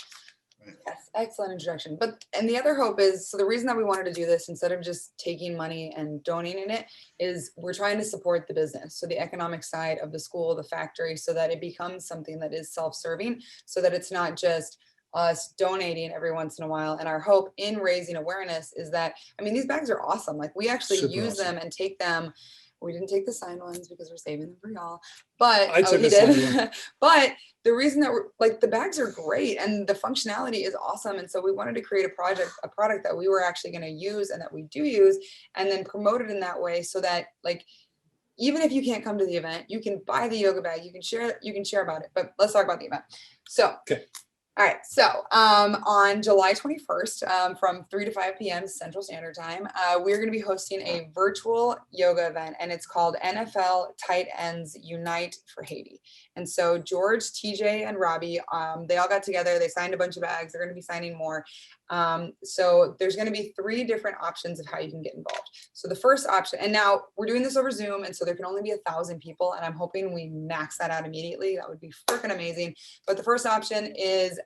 Yes, excellent introduction. And the other hope is, so the reason that we wanted to do this instead of just taking money and donating it is we're trying to support the business. So the economic side of the school, the factory, so that it becomes something that is self-serving, so that it's not just us donating every once in a while. And our hope in raising awareness is that, these bags are awesome. Like we actually Super use awesome. them and take them. We didn't take the signed ones because we're saving them for y'all, but I took he a signed did. one. But the reason that we're like, the bags are great and the functionality is awesome. And so we wanted to create a product that we were actually going to use and that we do use, and then promote it in that way so that, like, even if you can't come to the event, you can buy the yoga bag, you can share about it. But let's talk about the event. So, okay. All right, so on July 21st, from 3 to 5 p.m. Central Standard Time, we're going to be hosting a virtual yoga event, and it's called NFL Tight Ends Unite for Haiti. And so George, TJ, and Robbie, they all got together. They signed a bunch of bags. They're going to be signing more. So there's going to be 3 different options of how you can get involved. So the first option, and now we're doing this over Zoom, and so there can only be 1,000 people, and I'm hoping we max that out immediately. That would be freaking amazing. But the first option is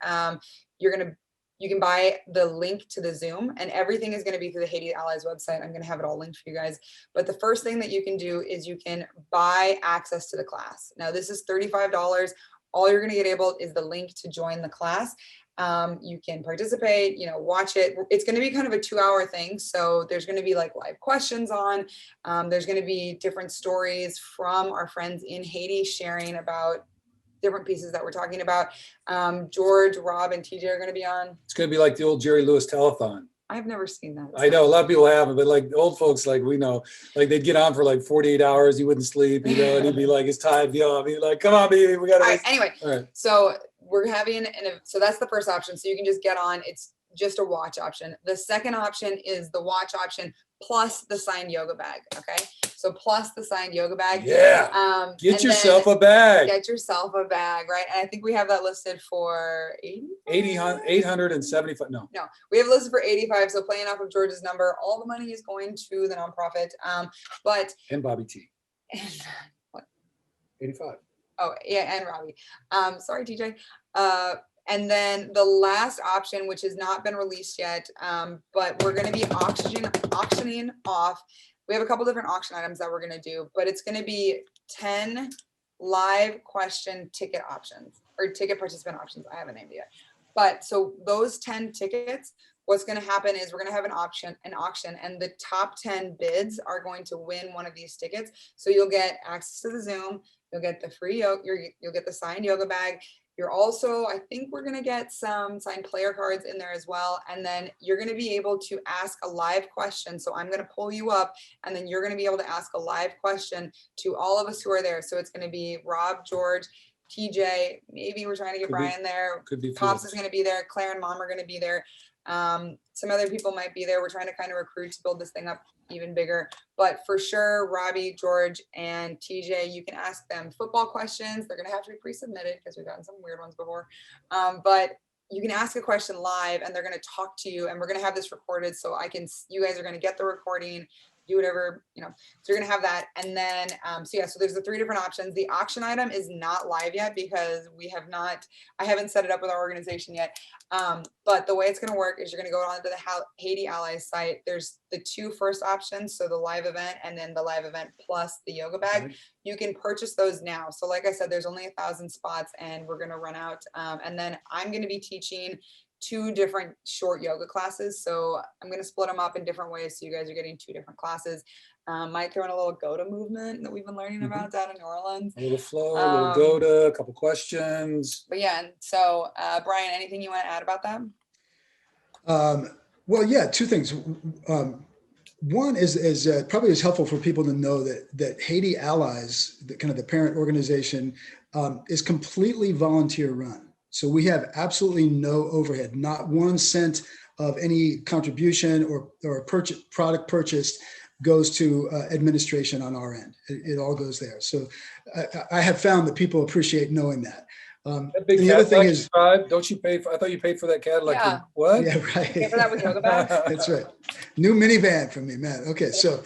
you can buy the link to the Zoom, and everything is going to be through the Haiti Allies website. I'm going to have it all linked for you guys. But the first thing that you can do is you can buy access to the class. Now this is $35. All you're going to get able is the link to join the class. You can participate, watch it. It's going to be kind of a 2-hour thing. So there's going to be like live questions on, there's going to be different stories from our friends in Haiti sharing about different pieces that we're talking about. George, Rob, and TJ are going to be on. It's going to be like the old Jerry Lewis telethon. I've never seen that. I know a lot of people haven't, but like the old folks, like we know, like they'd get on for like 48 hours. You wouldn't sleep, and he'd be like, it's time, like, come on, baby, we got to. All right, anyway, all right. So we're having, so that's the first option. So you can just get on. It's just a watch option. The second option is the watch option plus the signed yoga bag. Okay. So plus the signed yoga bag. Yeah. Get yourself a bag. Get yourself a bag, right? And I think we have that listed for 875. No, we have listed for 85. So playing off of George's number, all the money is going to the nonprofit. And Bobby T. And what? 85. Oh yeah, and Robbie. Sorry, TJ. And then the last option, which has not been released yet, but we're going to be auctioning off. We have a couple different auction items that we're going to do, but it's going to be 10 live question ticket options or ticket participant options. I haven't named it yet. But so those 10 tickets, what's going to happen is we're going to have an auction, and the top 10 bids are going to win one of these tickets. So you'll get access to the Zoom, you'll get the free yoga, you'll get the signed yoga bag. You're also, I think we're going to get some signed player cards in there as well. And then you're going to be able to ask a live question. So I'm going to pull you up, and then you're going to be able to ask a live question to all of us who are there. So it's going to be Rob, George, TJ, maybe we're trying to get Bryan there. Could be Pops is going to be there. Claire and Mom are going to be there. Some other people might be there. We're trying to kind of recruit to build this thing up even bigger. But for sure, Robbie, George, and TJ, you can ask them football questions. They're going to have to be pre-submitted because we've gotten some weird ones before. But you can ask a question live, and they're going to talk to you, and we're going to have this recorded so you guys are going to get the recording, do whatever, so you're going to have that. And then, so there's the 3 different options. The auction item is not live yet because I haven't set it up with our organization yet. But the way it's going to work is you're going to go onto the Haiti Allies site. There's the 2 first options. So the live event and then the live event plus the yoga bag. Okay. You can purchase those now. So like I said, there's only 1,000 spots and we're going to run out. And then I'm going to be teaching 2 different short yoga classes. So I'm going to split them up in different ways. So you guys are getting 2 different classes. Might throw in a little Goda movement that we've been learning about down in New Orleans. A little flow, a little Goda, a couple questions. But yeah, and so Bryan, anything you want to add about that? Well, yeah, 2 things. One is probably is helpful for people to know that Haiti Allies, the parent organization, is completely volunteer run. So we have absolutely no overhead, not 1 cent of any contribution or product purchased goes to administration on our end. It all goes there. So I have found that people appreciate knowing that. That big the other cat thing collection is, tribe, don't you pay for, I thought you paid for that Cadillac. Yeah. What? yeah, right. Pay for that with yoga bags? That's right. New minivan for me, man. Okay, so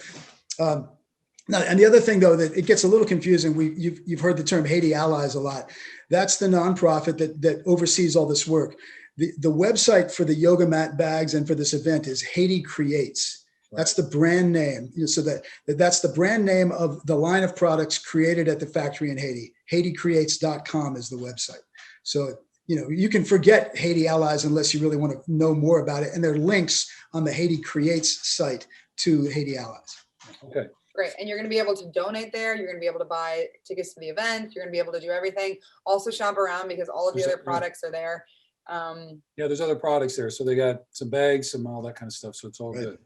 now, and the other thing though that it gets a little confusing. You've heard the term Haiti Allies a lot. That's the nonprofit that oversees all this work. The website for the yoga mat bags and for this event is Haiti Creates. That's the brand name. So that's the brand name of the line of products created at the factory in Haiti. HaitiCreates.com is the website. So you can forget Haiti Allies unless you really want to know more about it. And there are links on the Haiti Creates site to Haiti Allies. Okay. Great. And you're going to be able to donate there. You're going to be able to buy tickets to the event. You're going to be able to do everything. Also shop around because all of the other products are there. Yeah, there's other products there. So they got some bags, some all that kind of stuff. So it's all Right. good.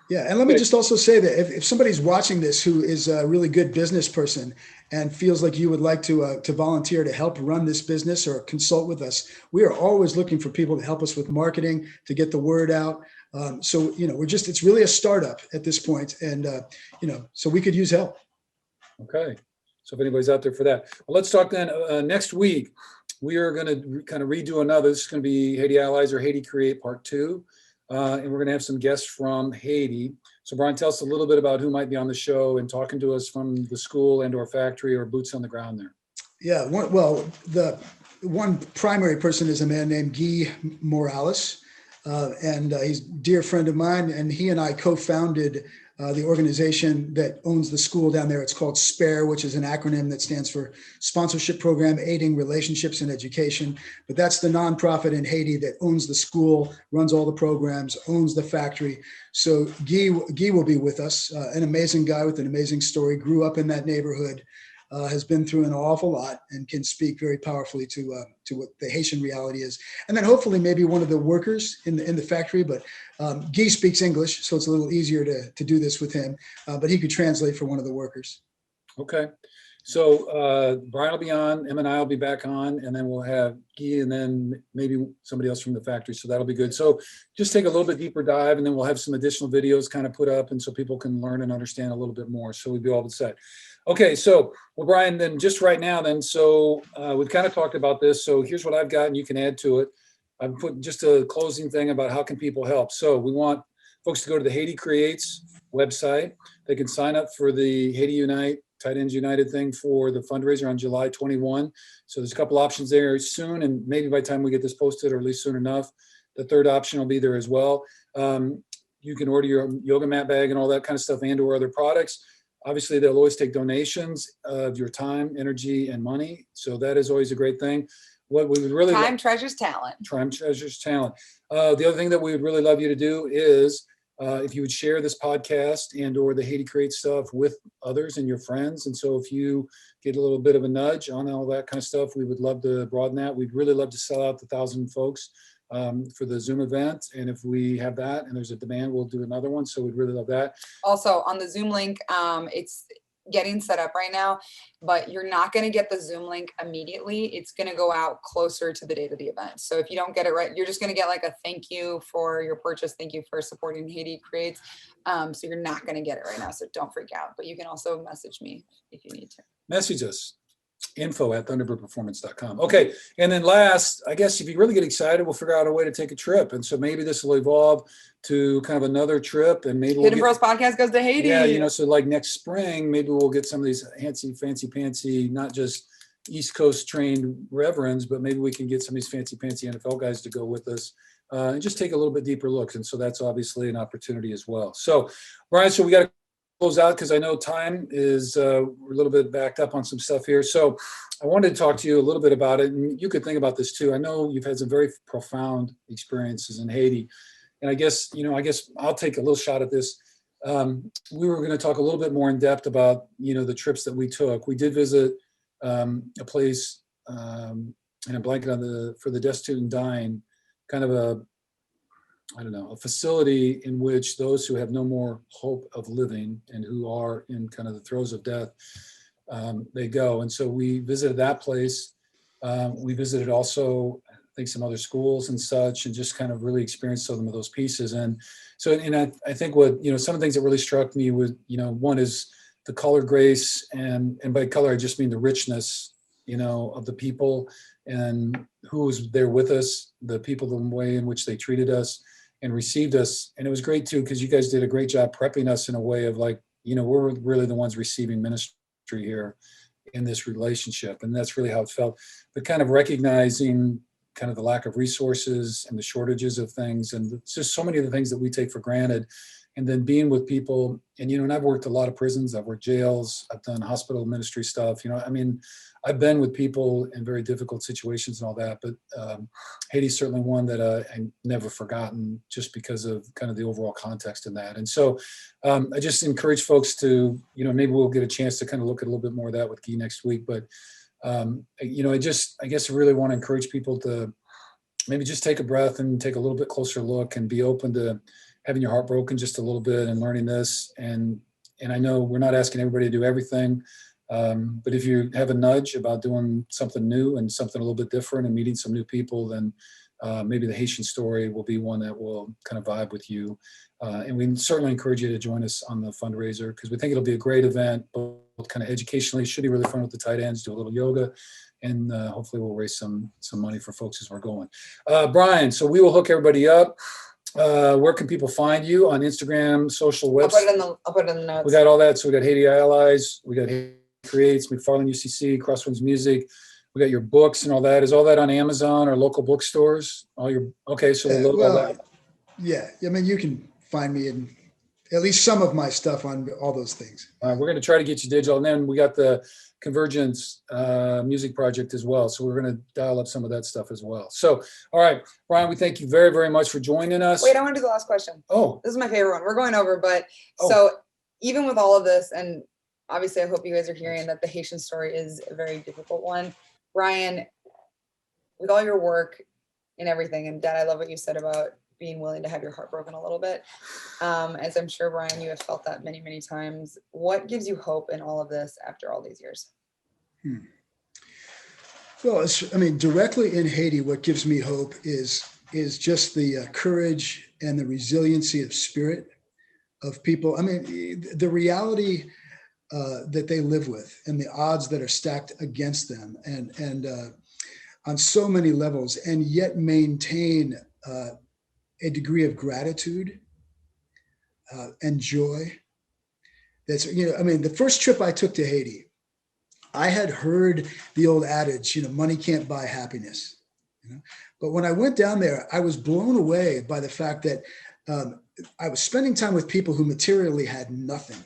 Yeah, and let me just also say that if somebody's watching this who is a really good business person and feels like you would like to volunteer to help run this business or consult with us, we are always looking for people to help us with marketing, to get the word out. So it's really a startup at this point, and so we could use help. Okay. So if anybody's out there for that, well, let's talk then. Next week, we are going to kind of redo another. This is going to be Haiti Allies or Haiti Create Part 2. And we're going to have some guests from Haiti. So Bryan, tell us a little bit about who might be on the show and talking to us from the school and or factory or boots on the ground there. Yeah, the one primary person is a man named Guy Morales, and he's a dear friend of mine, and he and I co-founded the organization that owns the school down there. It's called SPARE, which is an acronym that stands for Sponsorship Program Aiding Relationships in Education. But that's the nonprofit in Haiti that owns the school, runs all the programs, owns the factory. So Guy will be with us, an amazing guy with an amazing story, grew up in that neighborhood, has been through an awful lot and can speak very powerfully to what the Haitian reality is. And then hopefully maybe one of the workers in the factory, but Guy speaks English, so it's a little easier to do this with him, but he could translate for one of the workers. Okay. So Bryan will be on, Em and I will be back on, and then we'll have Guy and then maybe somebody else from the factory. So that'll be good. So just take a little bit deeper dive, and then we'll have some additional videos kind of put up, and so people can learn and understand a little bit more. So we'll be all set. Okay, so, well, Bryan, then just right now then, so we've kind of talked about this. So here's what I've got, and you can add to it. I've put just a closing thing about how can people help. So we want folks to go to the Haiti Creates website. They can sign up for the Haiti Unite, Tight Ends United thing for the fundraiser on July 21. So there's a couple options there soon, and maybe by the time we get this posted, or at least soon enough, the third option will be there as well. You can order your yoga mat bag and all that kind of stuff and or other products. Obviously, they'll always take donations of your time, energy, and money. So that is always a great thing. What we would really Time treasures talent. Time treasures talent. The other thing that we would really love you to do is if you would share this podcast and or the Haiti Create stuff with others and your friends. And so if you get a little bit of a nudge on all that kind of stuff, we would love to broaden that. We'd really love to sell out the 1,000 folks for the Zoom event. And if we have that and there's a demand, we'll do another one. So we'd really love that. Also on the Zoom link, it's getting set up right now, but you're not going to get the Zoom link immediately. It's going to go out closer to the date of the event. So if you don't get it right, you're just going to get like a thank you for your purchase. Thank you for supporting Haiti Creates. So you're not going to get it right now. So don't freak out, but you can also message me if you need to. Message us. info@thunderbirdperformance.com. Okay. And then last, I guess if you really get excited, we'll figure out a way to take a trip. And so maybe this will evolve to kind of another trip, and maybe Hidden Bros podcast goes to Haiti. Yeah, so like next spring, maybe we'll get some of these fancy pantsy, not just East Coast trained reverends, but maybe we can get some of these fancy pantsy NFL guys to go with us and just take a little bit deeper looks. And so that's obviously an opportunity as well. So, Bryan, so we got to close out because I know time is we're a little bit backed up on some stuff here. So I wanted to talk to you a little bit about it, and you could think about this too. I know you've had some very profound experiences in Haiti, and I guess I'll take a little shot at this. We were going to talk a little bit more in depth about the trips that we took. We did visit a place and a blanket for the destitute and dying, kind of a facility in which those who have no more hope of living and who are in kind of the throes of death, they go. And so we visited that place. We visited also, I think, some other schools and such, and just kind of really experienced some of those pieces. And so, I think what, some of the things that really struck me was, one is the color grace, and by color, I just mean the richness of the people and who was there with us, the people, the way in which they treated us and received us. And it was great too, because you guys did a great job prepping us in a way of like, we're really the ones receiving ministry here in this relationship. And that's really how it felt. But kind of recognizing kind of the lack of resources and the shortages of things, and it's just so many of the things that we take for granted. And then being with people, and I've worked a lot of prisons, I've worked jails, I've done hospital ministry stuff. I've been with people in very difficult situations and all that. But Haiti's certainly one that I've never forgotten, just because of kind of the overall context in that. And so I just encourage folks to, maybe we'll get a chance to kind of look at a little bit more of that with Guy next week. But I guess I really want to encourage people to maybe just take a breath and take a little bit closer look and be open to having your heart broken just a little bit and learning this. And I know we're not asking everybody to do everything, but if you have a nudge about doing something new and something a little bit different and meeting some new people, then maybe the Haitian story will be one that will kind of vibe with you. And we certainly encourage you to join us on the fundraiser, because we think it'll be a great event, both kind of educationally. It should be really fun with the tight ends, do a little yoga, and hopefully we'll raise some money for folks as we're going. Bryan, so we will hook everybody up. Where can people find you on Instagram, social website? I'll put it in the notes. We got all that. So we got Haiti Allies, we got Haiti Creates, McFarland UCC, Crosswinds Music. We got your books and all that. Is all that on Amazon or local bookstores? Okay, so we'll load all that. Yeah, you can find me in at least some of my stuff on all those things. We're going to try to get you digital. And then we got the Convergence music project as well. So we're going to dial up some of that stuff as well. So, all right, Bryan, we thank you very, very much for joining us. Wait, I want to do the last question. Oh. This is my favorite one. We're going over, but so even with all of this, and obviously I hope you guys are hearing that the Haitian story is a very difficult one. Bryan, with all your work and everything, and Dad, I love what you said about being willing to have your heart broken a little bit. As I'm sure, Bryan, you have felt that many, many times. What gives you hope in all of this after all these years? Well, directly in Haiti, what gives me hope is just the courage and the resiliency of spirit of people. The reality that they live with and the odds that are stacked against them, and on so many levels, and yet maintain a degree of gratitude and joy. That's, the first trip I took to Haiti, I had heard the old adage, money can't buy happiness. But when I went down there, I was blown away by the fact that I was spending time with people who materially had nothing.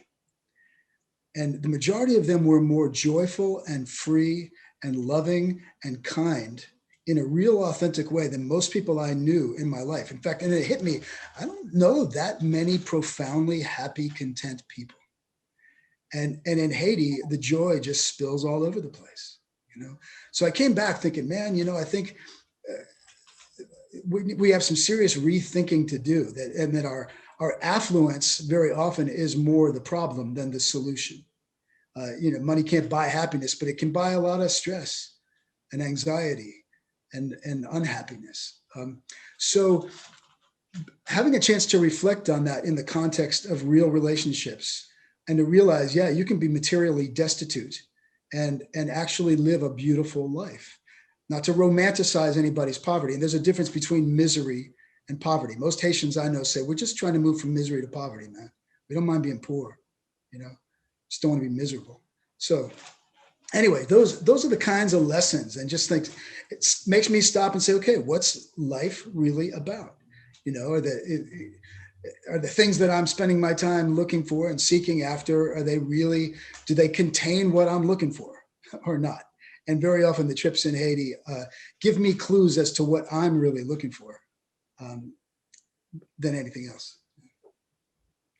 And the majority of them were more joyful and free and loving and kind in a real authentic way than most people I knew in my life. In fact, and it hit me, I don't know that many profoundly happy, content people. And in Haiti, the joy just spills all over the place, So I came back thinking, man, I think we have some serious rethinking to do, that our affluence very often is more the problem than the solution. Money can't buy happiness, but it can buy a lot of stress and anxiety and unhappiness. So having a chance to reflect on that in the context of real relationships, and to realize, you can be materially destitute and actually live a beautiful life. Not to romanticize anybody's poverty. And there's a difference between misery and poverty. Most Haitians I know say, we're just trying to move from misery to poverty, man. We don't mind being poor, just don't want to be miserable. So anyway, those are the kinds of lessons, and just think, it makes me stop and say, okay, what's life really about? Are the things that I'm spending my time looking for and seeking after, do they contain what I'm looking for or not? And very often the trips in Haiti give me clues as to what I'm really looking for than anything else.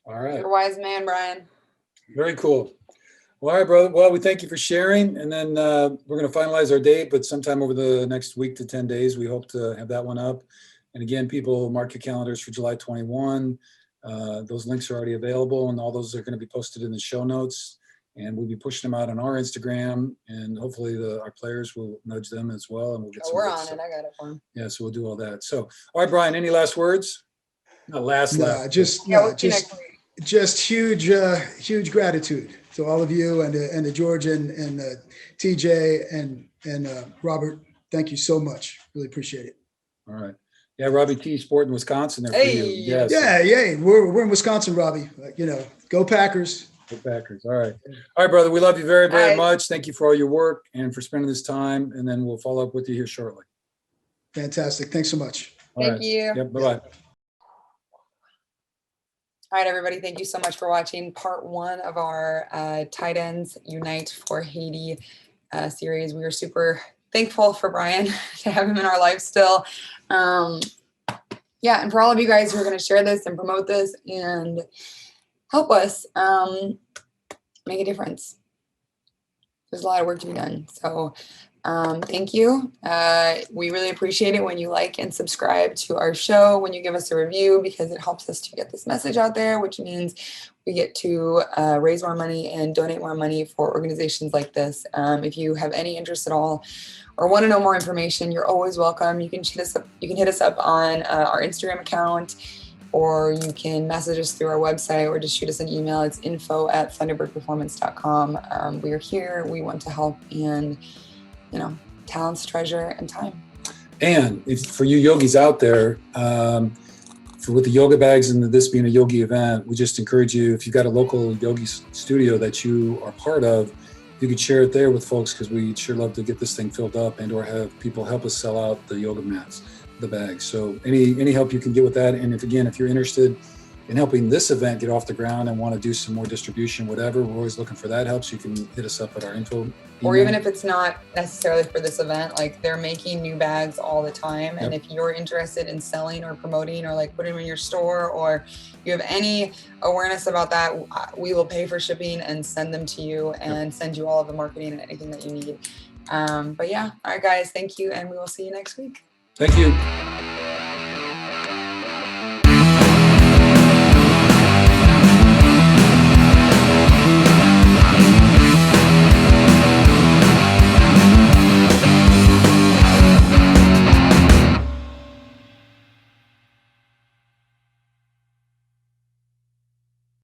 All right. You're a wise man, Bryan. Very cool. Well, all right, brother. Well, we thank you for sharing. And then we're going to finalize our date, but sometime over the next week to 10 days, we hope to have that one up. And again, people, mark your calendars for July 21. Those links are already available, and all those are going to be posted in the show notes. And we'll be pushing them out on our Instagram, and hopefully our players will nudge them as well. And we'll get some. We're on it. I got it for them. Yeah, so we'll do all that. So, all right, Bryan, any last words? Not last. Just huge gratitude. So all of you and to George and TJ and Robert, thank you so much. Really appreciate it. All right. Yeah, Robbie T, sport in Wisconsin there for you. Hey. Yes. Yeah. We're in Wisconsin, Robbie. Go Packers. Go Packers. All right. All right, brother. We love you very, very All right. much. Thank you for all your work and for spending this time. And then we'll follow up with you here shortly. Fantastic. Thanks so much. All Thank right. you. Yep. Bye-bye. All right, everybody. Thank you so much for watching part 1 of our Tight Ends Unite for Haiti series. We are super thankful for Bryan to have him in our life still. Yeah, and for all of you guys who are going to share this and promote this and help us make a difference. There's a lot of work to be done. So thank you. We really appreciate it when you like and subscribe to our show, when you give us a review, because it helps us to get this message out there, which means we get to raise more money and donate more money for organizations like this. If you have any interest at all or want to know more information, you're always welcome. You can hit us up on our Instagram account, or you can message us through our website, or just shoot us an email. It's info@thunderbirdperformance.com. We are here. We want to help, and talent's treasure and time. And for you yogis out there, with the yoga bags and this being a yogi event, we just encourage you, if you've got a local yogi studio that you are part of, you could share it there with folks, because we'd sure love to get this thing filled up and or have people help us sell out the yoga mats, the bags. So any help you can get with that. And if you're interested in helping this event get off the ground and want to do some more distribution, whatever, we're always looking for that help. So you can hit us up at our info email. Or even if it's not necessarily for this event, like they're making new bags all the time. And if you're interested in selling or promoting or like putting them in your store, or you have any awareness about that, we will pay for shipping and send them to you and send you all of the marketing and anything that you need. But yeah, all right, guys, thank you. And we will see you next week. Thank you.